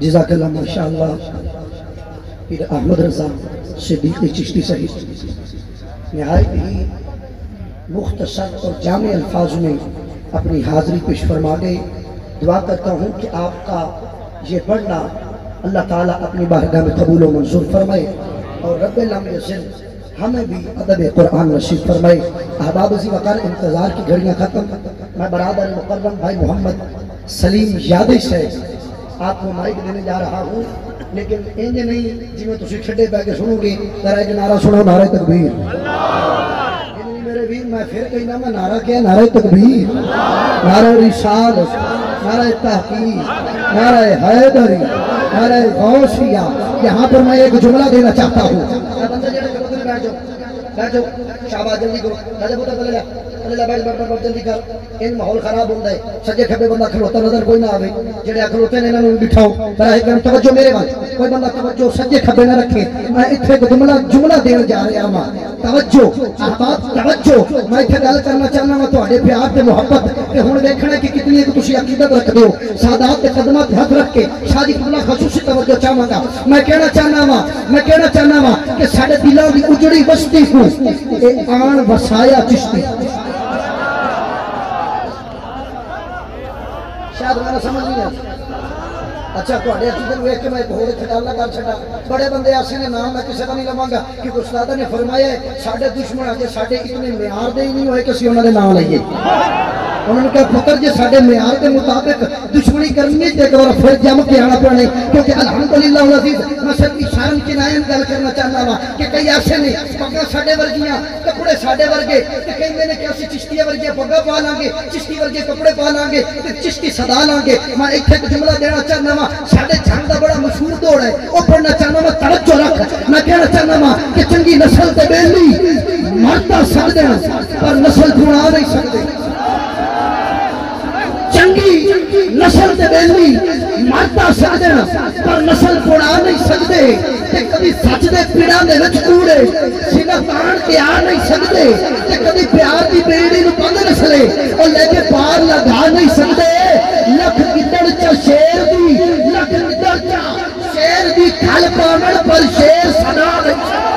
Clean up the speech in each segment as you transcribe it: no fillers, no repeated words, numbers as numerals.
جزاک اللہ ماشاءاللہ پیر احمد رضا صدیقی چشتی صاحب نہایت ہی مختصر اور جامع الفاظ میں اپنی حاضری پیش فرما گئے. دعا کرتا ہوں کہ آپ کا یہ پڑھنا اللہ تعالیٰ اپنی بارگاہ میں قبول و منظور فرمائے اور رب العالمین ہمیں بھی ادب قرآن نصیب فرمائے. احباب عزیز وقار انتظار کی گھڑیاں ختم. میں برادر مکرم بھائی محمد سلیم یادی سے آپ کو مائک دینے جا رہا ہوں، لیکن انج نہیں جی میں تسی کھڑے پہ کے سنوں گی ذرا ایک نعرہ سنو، نعرہ تکبیر. میرے ویر میں پھر کہیں میں نعرہ کیا، نعرہ تکبیر، نعرہ رسالت، نعرہ تحقیق، نعرہ حیدری، نعرہ غوثیہ. یہاں پر میں ایک جملہ دینا چاہتا ہوں. بیٹھو شہباز جلدی کرو، راجہ پوتر چلے جا، چلے جا، بیٹھ جلدی کر. ان ماحول خراب ہوتا ہے، سجے کھبے بندہ کھلوتا نظر کوئی نہ آوے، جڑے کھلوتے نے انہاں نوں بٹھاؤ. براہ کرم توجہ میرے وال، کوئی بندہ توجہ سجے کھبے نہ رکھے. میں اتنے ایک جملہ دین جا رہا ہاں. توجہ احباب توجہ. میں اتنے گل کرنا چاہنا وا تواڈے پیار تے محبت تے ہن ویکھنا کہ کتنی ایک تسی عقیدت رکھ دیو. سادات تے قدمات ہاتھ رکھ کے شادی قبلہ خصوصی توجہ چاہواں گا. میں کہنا چاہنا وا کہ ساڈے دلاں دی اجڑی بستی کو اے آن وسایا چشتی. شاید میرا سمجھ نہیں آتا. اچھا تواڈے عقیدے نوں ویکھ کے میں ایک ہور گل نہ کر چھڈا. بڑے بندے ایسے نے نام میں کسی کا نہیں لواں گا کہ استاد نے فرمایا ہے ساڈے دشمن اجے ساڈے اتنے معیار دے ہی نہیں ہوئے کہ اسی انہاں دے نام لئیے. انہوں نے کہا پتر جے ساڈے معیار کے مطابق دشمنی کرنی ہے تے ایک بار پھر جم کے آنا پڑنے. کیونکہ الحمدللہ العزیز میں صرف اشارہ کی نائن گل کرنا چاہنا وا کہ کئی ایسے نے پگاں ساڈے ورگیاں کپڑے ساڈے ورگے تے کہندے نے کہ اسی چشتی ورگے پگاں پا لیں گے، چشتی ورگے کپڑے پا لیں گے تے چشتی صدا لیں گے. میں ایتھے ایک جملہ دینا چاہنا وا. ساڈے جنگ دا بڑا مشہور دوڑ ہے، او پڑھنا چاہنا وا. توجہ رکھ. میں کہنا چاہنا وا کہ چنگی نسل تے بیلی مرتا سکدے پر نسل بنا نہیں سکدے. چنگی نسل تے بیلی مرتا سکدے پر نسل بنا نہیں سکدے. تے کبھی سچ دے پیڑاں دے وچ کوڑے سینہ تان کے آ نہیں سکدے. تے کبھی پیار دی بیڑی نوں بند نسلے او لے کے پار لگا نہیں سکدے. لکھ گدڑ چا شیر دی، لکھ گدڑ چا شیر دی کھل پاون پر شیر صدا نہیں سکدے.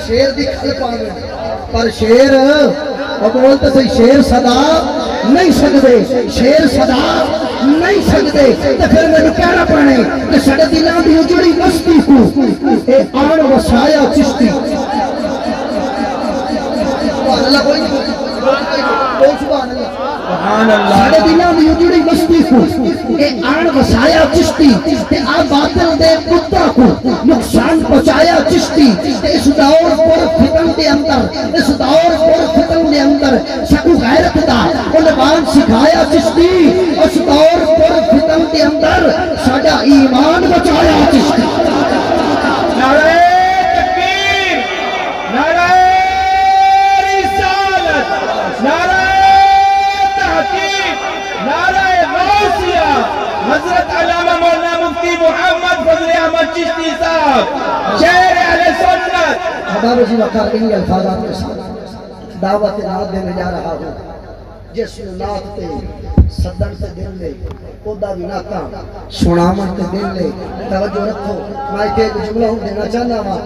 شیر دی کھل پاوے پر شیر اور بولتے سے شیر صدا نہیں سکدے، شیر صدا نہیں سکدے. تو پھر میں نے کہنا پڑھنے کہ ساڈے دلاں دی اجڑی بستی کو اے آن وسایا چشتی. سبحان اللہ. کوئی سبحان اللہ. ساڈے دلاں دی اجڑی بستی کو اے آن وسایا چشتی. تے آ باطل دے پتہ کو نقصان پہنچایا چشتی. اس دور پر فتن دے اندر، اس دور پر فتن دے اندر سکو غیرت دا عنوان سکھایا چشتی. اس دور پر فتن دے اندر ساڈا ایمان بچایا چشتی. نعرہ تکبیر، نعرہ رسالت، نعرہ تحقیق، نعرہ غوثیہ. حضرت علامہ مولانا مفتی محمد فضل احمد چشتی صاحب شہر اہل سنت. حباب جی وقار انہی الفاظات کے ساتھ دعوت نات دینے جا رہا ہوں. جس نات تے صدر تے دل لے اودا بھی ناکاں سنامن تے دل لے. توجہ رکھو. میں ایک جملہ ہوں دینا چاہنا وا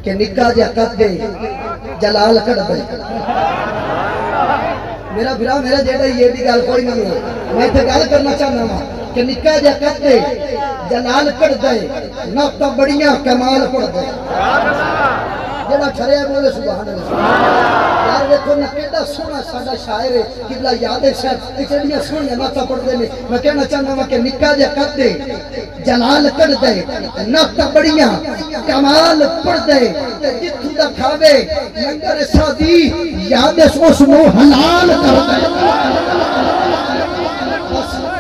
کہ نکا جا کت دے جلال کڑ دے. میرا بھرا میرا جیڑا یہ بھی گل کوئی نہیں ہے. میں تے گل کرنا چاہنا وا کہ نکا جا کت دے جلال کڑ دے نقطہ بڑیاں کمال پڑ دے. جڑا چھرے بولے سبحان اللہ. یار دیکھو نہ کیڑا سونا ساڈا شاعر ہے قبلہ یاد صاحب اتنی سونے نعتاں پڑھدے نے. میں کہنا چاہنا وا کہ نکا جا کت دے جلال کڑ دے نقطہ بڑیاں کمال پڑ دے. جتھوں دا کھاوے لنگر سادی یاد اس نو حلال کر دے.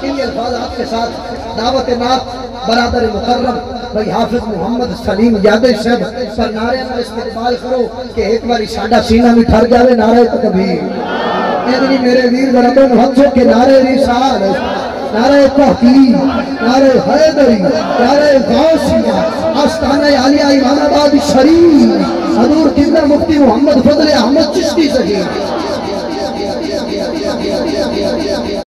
ان الفاظات کے ساتھ دعوت نات برادر مکرم بھائی حافظ محمد سلیم یادی صاحب پر نعرے میں استقبال کرو کہ ایک باری ساڈا سینہ بھی ٹھر جاوے. نعرہ تکبیر. ادھر میرے ویر برادر ہتھوں کے نعرے رسالت، نعرہ تحقیق، نعرہ حیدری، نعرہ غوثیہ. آستانہ عالیہ امام آباد شریف حضور قبلہ مفتی محمد فضل احمد چشتی صاحب